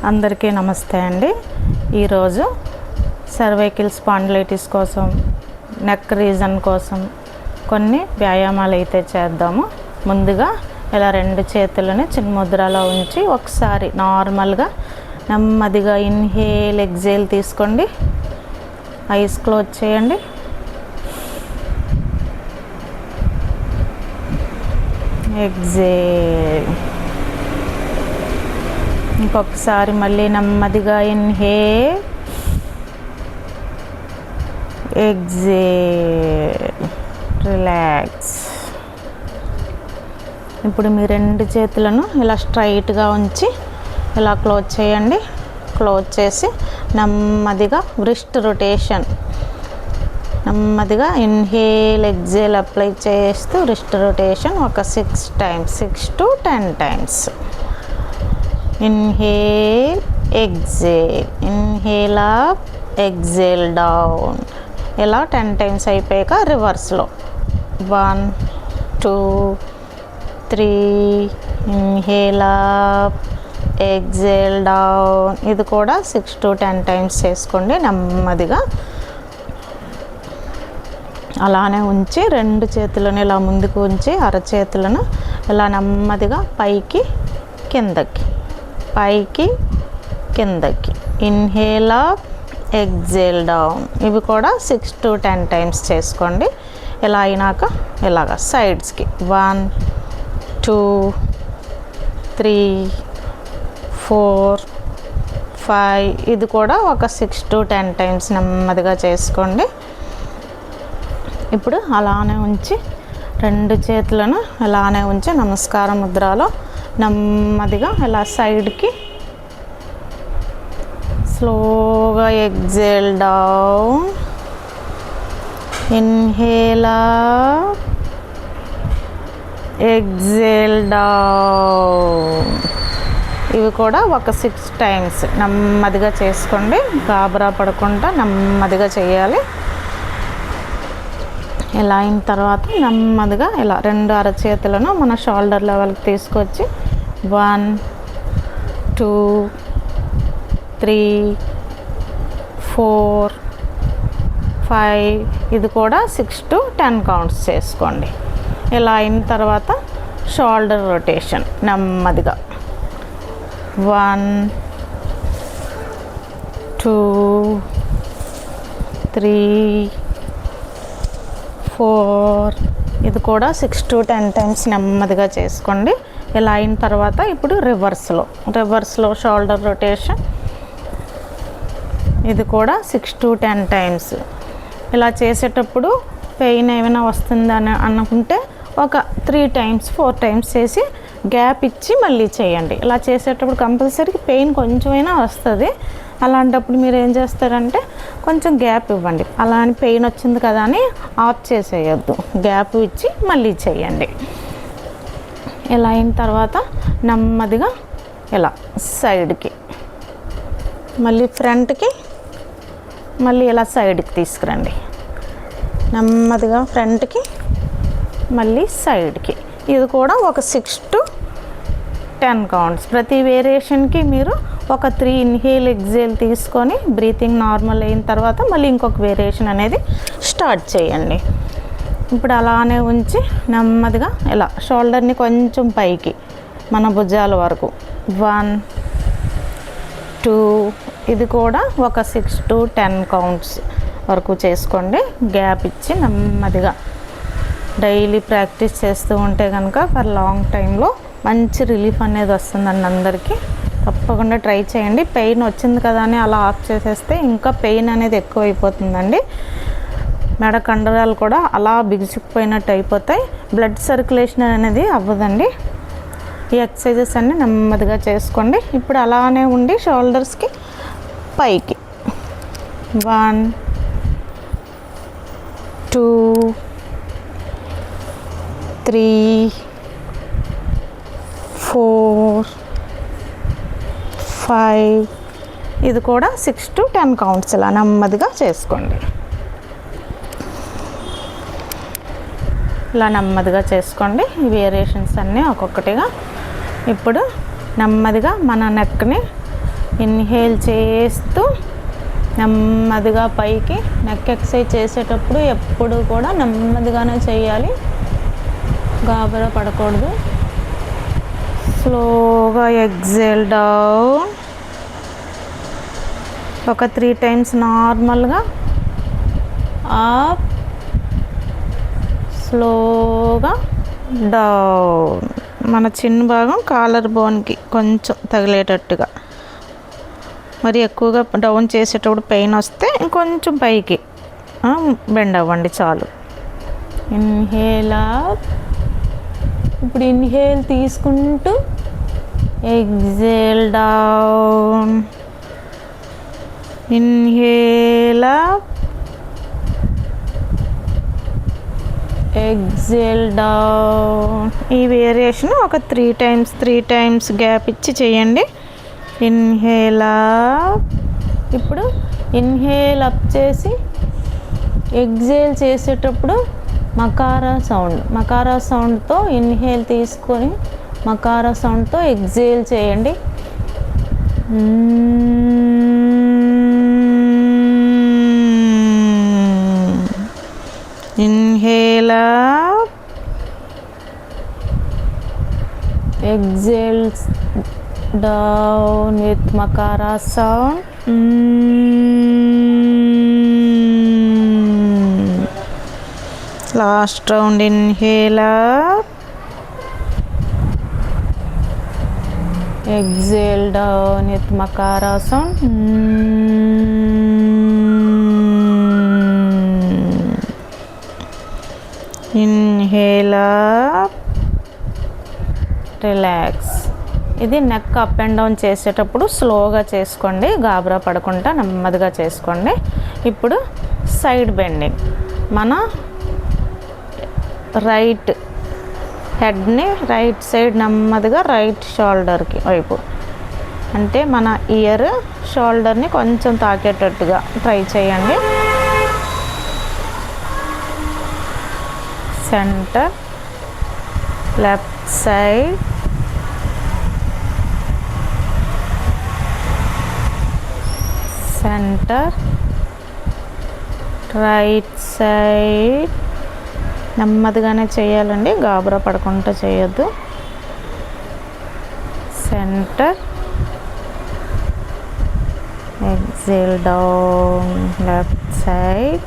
అందరికీ నమస్తే అండి. ఈరోజు సర్వైకల్ స్పాండిలైటిస్ కోసం, నెక్ రీజన్ కోసం కొన్ని వ్యాయామాలు అయితే చేద్దాము. ముందుగా ఇలా రెండు చేతులని చిన్న ముద్రలో ఉంచి ఒకసారి నార్మల్గా నెమ్మదిగా ఇన్హేల్ ఎగ్జేల్ తీసుకోండి. ఐస్ క్లోజ్ చేయండి. ఎగ్జేల్. ఇంకొకసారి మళ్ళీ నెమ్మదిగా ఇన్హేల్ ఎగ్జేల్. రిలాక్స్. ఇప్పుడు మీ రెండు చేతులను ఇలా స్ట్రైట్గా ఉంచి ఇలా క్లోజ్ చేయండి. క్లోజ్ చేసి నెమ్మదిగా వ్రిస్ట్ రొటేషన్, నెమ్మదిగా ఇన్హేల్ ఎగ్జేల్ అప్లై చేస్తూ వ్రిస్ట్ రొటేషన్ ఒక 6 times, 6 to 10 times. Inhale exhale, inhale up, exhale down. ఇలా 10 times అయిపోయాక రివర్స్లో 1 2 3 ఇన్హేల్ అప్, ఎగ్జేల్ డౌన్. ఇది కూడా 6 to 10 times చేసుకోండి నెమ్మదిగా. అలానే ఉంచి రెండు చేతులను ఇలా ముందుకు ఉంచి అరచేతులను ఇలా నెమ్మదిగా పైకి కిందకి, పైకి కిందకి. Inhale up, exhale down. ఇవి కూడా 6 to 10 times చేసుకోండి. ఇలా అయినాక ఇలాగ సైడ్స్కి 1 2 3 4 5. ఇది కూడా ఒక 6 to 10 times నెమ్మదిగా చేసుకోండి. ఇప్పుడు అలానే ఉంచి రెండు చేతులను అలానే ఉంచి నమస్కార ముద్రలో నెమ్మదిగా ఇలా సైడ్కి స్లోగా exhale down. Inhale up, exhale down. ఇవి కూడా ఒక 6 times నెమ్మదిగా చేసుకోండి. గాబరా పడకుండా నెమ్మదిగా చేయాలి. ఇలా అయిన తర్వాత నెమ్మదిగా ఇలా రెండు అరచేతులను మన షోల్డర్ లెవెల్కి తీసుకొచ్చి 1 2 3 4 5. ఇది కూడా 6 to 10 counts చేసుకోండి. ఇలా అయిన తర్వాత షోల్డర్ రొటేషన్ నెమ్మదిగా 1 2 3 4. ఇది కూడా 6 to 10 times నెమ్మదిగా చేసుకోండి. ఇలా అయిన తర్వాత ఇప్పుడు రివర్స్లో షోల్డర్ రొటేషన్. ఇది కూడా 6 to 10 times. ఇలా చేసేటప్పుడు పెయిన్ ఏమైనా వస్తుందని అనుకుంటే ఒక 3 times 4 times చేసి గ్యాప్ ఇచ్చి మళ్ళీ చేయండి. ఇలా చేసేటప్పుడు కంపల్సరీ పెయిన్ కొంచెమైనా వస్తుంది. అలాంటప్పుడు మీరు ఏం చేస్తారంటే కొంచెం గ్యాప్ ఇవ్వండి. అలా అని పెయిన్ వచ్చింది కదా అని ఆఫ్ చేసేయద్దు, గ్యాప్ ఇచ్చి మళ్ళీ చేయండి. ఇలా అయిన తర్వాత నెమ్మదిగా ఇలా సైడ్కి, మళ్ళీ ఫ్రంట్కి, మళ్ళీ ఇలా సైడ్కి తీసుకురండి. నెమ్మదిగా ఫ్రంట్కి, మళ్ళీ సైడ్కి. ఇది కూడా ఒక 6 to 10 counts. ప్రతి వేరియేషన్కి మీరు ఒక 3 ఇన్హేల్ ఎగ్జేల్ తీసుకొని బ్రీతింగ్ నార్మల్ అయిన తర్వాత మళ్ళీ ఇంకొక వేరియేషన్ అనేది స్టార్ట్ చేయండి. ఇప్పుడు అలానే ఉంచి నెమ్మదిగా ఇలా షోల్డర్ని కొంచెం పైకి మన భుజాల వరకు 1 2. ఇది కూడా ఒక 6 to 10 counts వరకు చేసుకోండి. గ్యాప్ ఇచ్చి నెమ్మదిగా డైలీ ప్రాక్టీస్ చేస్తూ ఉంటే కనుక ఫర్ లాంగ్ టైంలో మంచి రిలీఫ్ అనేది వస్తుందండి. అందరికీ తప్పకుండా ట్రై చేయండి. పెయిన్ వచ్చింది కదా అని అలా ఆఫ్ చేసేస్తే ఇంకా పెయిన్ అనేది ఎక్కువైపోతుందండి. మెడ కండరాలు కూడా అలా బిగుసుకుపోయినట్టు అయిపోతాయి. బ్లడ్ సర్క్యులేషన్ అనేది అవ్వదండి. ఈ ఎక్సర్సైజెస్ అన్నీ నెమ్మదిగా చేసుకోండి. ఇప్పుడు అలానే ఉండి షోల్డర్స్కి పైకి 1 2 3 4 5. ఇది కూడా 6 to 10 counts ఇలా నెమ్మదిగా చేసుకోండి. ఇలా నెమ్మదిగా చేసుకోండి. ఈ వేరియేషన్స్ అన్నీ ఒక్కొక్కటిగా. ఇప్పుడు నెమ్మదిగా మన నెక్ని ఇన్హేల్ చేస్తూ నెమ్మదిగా పైకి. నెక్ ఎక్సర్సైజ్ చేసేటప్పుడు ఎప్పుడు కూడా నెమ్మదిగానే చేయాలి, గాబరా పడకూడదు. స్లోగా ఎక్సేల్ డౌన్. ఒక 3 టైమ్స్ నార్మల్గా అప్, స్లోగా డౌన్. మన చిన్న భాగం కాలర్ బోన్కి కొంచెం తగిలేటట్టుగా. మరి ఎక్కువగా డౌన్ చేసేటప్పుడు పెయిన్ వస్తే ఇంకొంచెం పైకి బెండ్ అవ్వండి చాలు. Inhale up. ఇప్పుడు ఇన్హేల్ తీసుకుంటూ exhale down. Inhale up, exhale down. ఈ వేరియేషన్ ఒక 3 టైమ్స్ గ్యాప్ ఇచ్చి చేయండి. Inhale up. ఇప్పుడు ఇన్హేల్ అప్ చేసి ఎక్సేల్ చేసేటప్పుడు మకారా సౌండ్తో ఇన్హేల్ తీసుకొని మకారా సౌండ్తో ఎక్సేల్ చేయండి. Inhale up, exhale down with makara sound. Last round. Inhale up, exhale down with makara sound. Inhale up, relax. ఇది నెక్ అప్ అండ్ డౌన్ చేసేటప్పుడు స్లోగా చేసుకోండి, గాబరా పడకుండా నెమ్మదిగా చేసుకోండి. ఇప్పుడు సైడ్ బెండింగ్. మన రైట్ హెడ్ని రైట్ సైడ్ నెమ్మదిగా రైట్ షోల్డర్కి వైపు, అంటే మన ఇయర్ షోల్డర్ని కొంచెం తాకేటట్టుగా ట్రై చేయండి. Centre, left side, centre, right side. నెమ్మదిగానే చేయాలండి, గాబరా పడకుండా చేయొద్దు. Centre, exhale down, left side,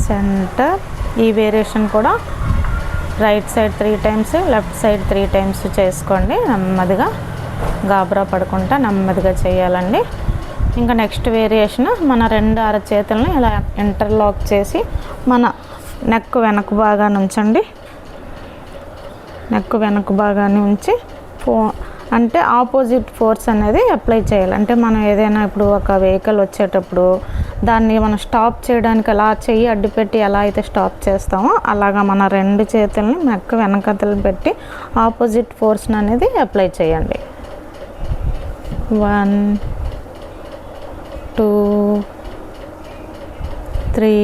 centre. ఈ వేరియేషన్ కూడా right side 3 times, left side 3 times చేసుకోండి. నెమ్మదిగా గాబరా పడకుండా నెమ్మదిగా చేయాలండి. ఇంకా నెక్స్ట్ వేరియేషన్, మన 2 అరచేతులను ఇలా ఇంటర్లాక్ చేసి మన నెక్ వెనక భాగాన్ని ఉంచండి. నెక్ వెనక భాగాన్ని ఉంచి అంటే ఆపోజిట్ ఫోర్స్ అనేది అప్లై చేయాలి. అంటే మనం ఏదైనా ఇప్పుడు ఒక వెహికల్ వచ్చేటప్పుడు దాన్ని మనం స్టాప్ చేయడానికి అలా చెయ్యి అడ్డుపెట్టి ఎలా అయితే స్టాప్ చేస్తామో అలాగా మన 2 చేతుల్ని నెక్ వెనకతలు పెట్టి ఆపోజిట్ ఫోర్స్ అనేది అప్లై చేయండి. 1 2 3